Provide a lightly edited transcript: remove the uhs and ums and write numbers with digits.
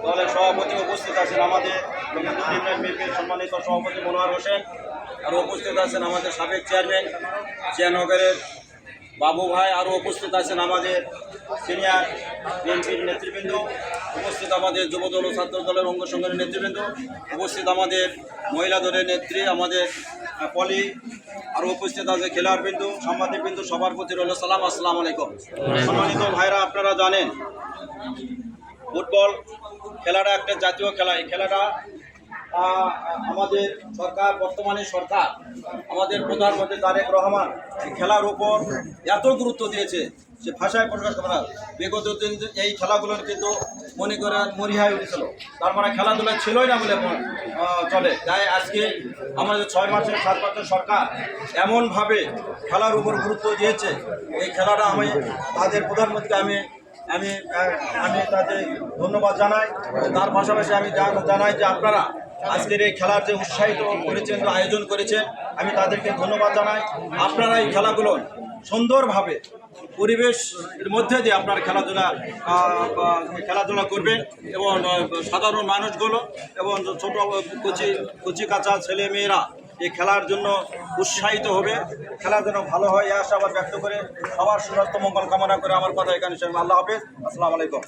দলের সভাপতি উপস্থিত আছেন আমাদের সম্মানিত সভাপতি মনোয়ার হোসেন, আর উপস্থিত আছেন আমাদের সাবেক চেয়ারম্যান জিয়ানগরের বাবু ভাই, আরও উপস্থিত আছেন আমাদের সিনিয়র বিএনপির নেতৃবৃন্দ, উপস্থিত আমাদের যুবদল ও ছাত্র দলের অঙ্গ সংগঠনের নেতৃবৃন্দ, উপস্থিত আমাদের মহিলা দলের নেত্রী আমাদের পলি, আরও উপস্থিত আছে খেলোয়াড়বৃন্দ, সাংবাদিকবৃন্দ, সবার প্রতি রইল সালাম, আসসালামু আলাইকুম। সম্মানিত ভাইরা, আপনারা জানেন ফুটবল খেলাটা একটা জাতীয় খেলা। এই খেলাটা আমাদের সরকার, বর্তমানে সরকার, আমাদের প্রধানমন্ত্রী তারেক রহমান এই খেলার উপর এত গুরুত্ব দিয়েছে যে ভাষায় প্রকাশ করা। বিগত দিন এই খেলাগুলোর কিন্তু মনে করে মরিহায় উঠেছিল, তার মানে খেলাধুলা ছিলই না বলে চলে। তাই আজকে আমাদের 6 মাসের 7 মাসের সরকার এমনভাবে খেলার উপর গুরুত্ব দিয়েছে, এই খেলাটা আমি তাদের প্রধানমন্ত্রীকে আমি তাদের ধন্যবাদ জানাই। তার পাশাপাশি আমি জানাই যে আপনারা আজকের এই খেলার যে উৎসাহিত করেছেন, আয়োজন করেছেন, আমি তাদেরকে ধন্যবাদ জানাই। আপনারা এই খেলাগুলো সুন্দরভাবে পরিবেশের মধ্যে দিয়ে আপনার খেলাধুলা করবেন এবং সাধারণ মানুষগুলো এবং ছোট কচি কাঁচা ছেলে মেয়েরা এই খেলার জন্য উৎসাহিত হবে, খেলা যেন ভালো হয় এই আশাবাদ ব্যক্ত করে সবার সুস্বাস্থ্য মঙ্গল কামনা করে আমার কথা এখানে শেষ। আল্লাহ হাফেজ, আসসালামু আলাইকুম।